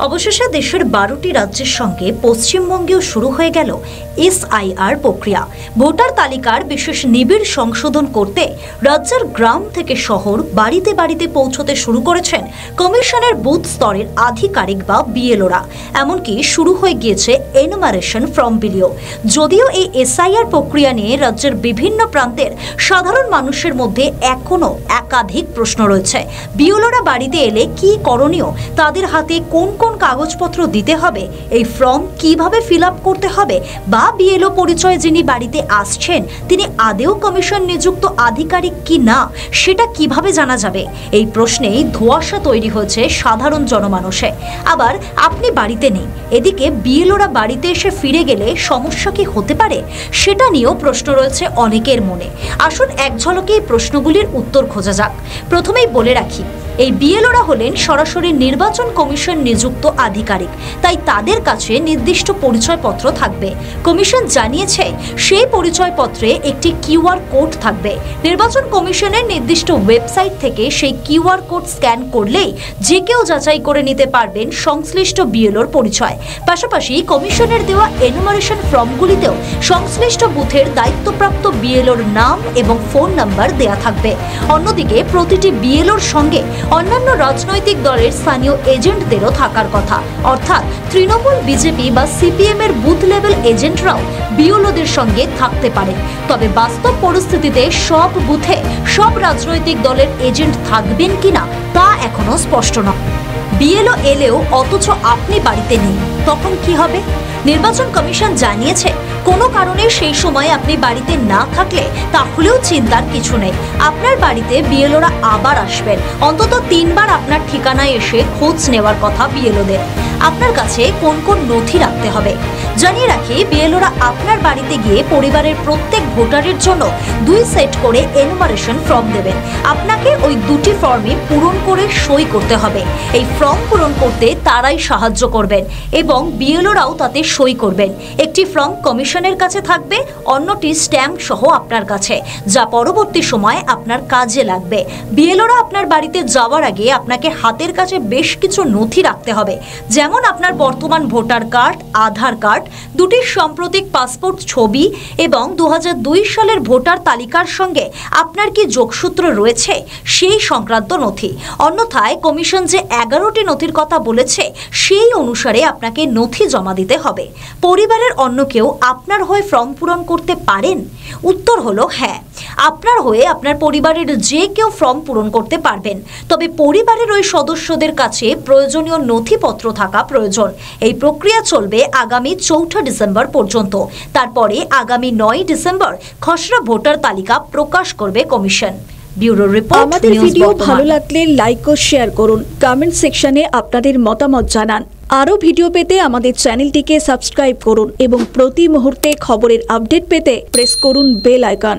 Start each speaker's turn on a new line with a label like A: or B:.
A: অবশেষে দেশের 12টি রাজ্যের সঙ্গে পশ্চিমবঙ্গেও শুরু হয়ে গেল এসআইআর প্রক্রিয়া। ভোটার তালিকার বিশেষ নিবিড় সংশোধন করতে রাজ্যের গ্রাম থেকে শহর বাড়িতে বাড়িতে পৌঁছতে শুরু করেছেন কমিশনের বুথ স্তরের আধিকারিক বা বিএলওরা। এমনকি শুরু হয়ে গিয়েছে এনুমারেশন ফর্ম বিলিও। যদিও এই এসআইআর প্রক্রিয়া নিয়ে রাজ্যের বিভিন্ন প্রান্তের সাধারণ মানুষের মধ্যে এখনো একাধিক প্রশ্ন রয়েছে। বিএলওরা বাড়িতে এলে কি করণীয়, তাদের হাতে কোন কোন কাগজপত্র দিতে হবে, এই ফর্ম কিভাবে ফিল আপ করতে হবে, বা বিএলও পরিচয় যিনি বাড়িতে আসছেন তিনি আদেও কমিশন নিযুক্ত আধিকারিক কি না সেটা কিভাবে জানা যাবে, এই প্রশ্নেই ধোঁয়াশা তৈরি হয়েছে সাধারণ জনমানসে। আবার আপনি বাড়িতে নেই, এদিকে বিএলওরা বাড়িতে এসে ফিরে গেলে সমস্যা কি হতে পারে, সেটা নিয়েও প্রশ্ন রয়েছে অনেকের মনে। আসুন এক ঝলকে এই প্রশ্নগুলির উত্তর খোঁজা যাক। প্রথমেই বলে রাখি, এই বিএলওরা হলেন সরাসরি নির্বাচন কমিশন নিযুক্ত আধিকারিক, তাই তাদের কাছে নির্দিষ্ট পরিচয়পত্র থাকবে। কমিশন জানিয়েছে সেই পরিচয়পত্রে একটি কিউআর কোড থাকবে। নির্বাচন কমিশনের নির্দিষ্ট ওয়েবসাইট থেকে সেই কিউআর কোড স্ক্যান করলেই যে কেউ যাচাই করে নিতে পারবেন সংশ্লিষ্ট বিএলওর পরিচয়। পাশাপাশি কমিশনের দেওয়া এনুমারেশন ফর্মগুলিতেও সংশ্লিষ্ট বুথের দায়িত্বপ্রাপ্ত বিএলওর নাম এবং ফোন নাম্বার দেয়া থাকবে। অন্যদিকে প্রতিটি বিএলওর সঙ্গে অন্যান্য রাজনৈতিক দলের স্থানীয় এজেন্টদেরও থাকার কথা, অর্থাৎ তৃণমূল, বিজেপি বা সিপিএম এর বুথ লেভেল এজেন্টরাও বিএলওদের সঙ্গে থাকতে পারে। তবে বাস্তব পরিস্থিতিতে সব বুথে সব রাজনৈতিক দলের এজেন্ট থাকবেন কিনা তা এখনো স্পষ্ট নয়। বিএলও এলেও অথচ আপনি বাড়িতে নেই, তখন কি হবে? নির্বাচন কমিশন জানিয়েছে কোনো কারণে সেই সময় আপনি বাড়িতে না থাকলে তাহলেও চিন্তার কিছু নেই। আপনার বাড়িতে বিএলওরা আবার আসবেন, অন্তত 3 বার আপনার ঠিকানায় এসে খোঁজ নেওয়ার কথা বিএলওদের। আপনার কাছে কোন কোন নথি রাখতে হবে জানিয়ে রাখি, বিএলওরা আপনার বাড়িতে গিয়ে পরিবারের প্রত্যেক ভোটারের জন্য 2 সেট করে এনুমারেশন ফর্ম দেবেন। আপনাকে ওই 2টি ফর্মই পূরণ করে সই করতে হবে। এই ফর্ম পূরণ করতে তারাই সাহায্য করবেন এবং বিএলওরাও তাতে সই করবেন। একটি ফর্ম কমিশনের কাছে থাকবে, অন্যটি স্ট্যাম্প সহ আপনার কাছে, যা পরবর্তী সময়ে আপনার কাজে লাগবে। বিএলওরা আপনার বাড়িতে যাওয়ার আগে আপনাকে হাতের কাছে বেশ কিছু নথি রাখতে হবে, যেমন আপনার বর্তমান ভোটার কার্ড, আধার কার্ড, 2টি সাম্প্রতিক পাসপোর্ট ছবি এবং 2002 সালের ভোটার তালিকার সঙ্গে আপনার কি যোগসূত্র রয়েছে সেই সংক্রান্ত নথি। অন্যথায় কমিশন যে 11টি নথির কথা বলেছে সেই অনুসারে আপনাকে নথি জমা দিতে হবে। পরিবারের অন্য কেউ আপনার হয়ে ফর্ম পূরণ করতে পারেন? উত্তর হলো হ্যাঁ, আপনার হয়ে আপনার পরিবারের যে কেউ ফর্ম পূরণ করতে পারবেন। তবে পরিবারের ওই সদস্যদের কাছে প্রয়োজনীয় নথিপত্র থাকা প্রয়োজন। এই প্রক্রিয়া চলবে আগামী 4 ডিসেম্বর পর্যন্ত। তারপরে আগামী 9 ডিসেম্বর খসড়া ভোটার তালিকা প্রকাশ করবে কমিশন। Bureau report.
B: আমাদের ভিডিও ভালো লাগলে লাইক ও শেয়ার করুন, কমেন্ট সেকশনে আপনাদের মতামত জানান। আরও ভিডিও পেতে আমাদের চ্যানেলটিকে সাবস্ক্রাইব করুন এবং প্রতি মুহূর্তে খবরের আপডেট পেতে প্রেস করুন বেল আইকন।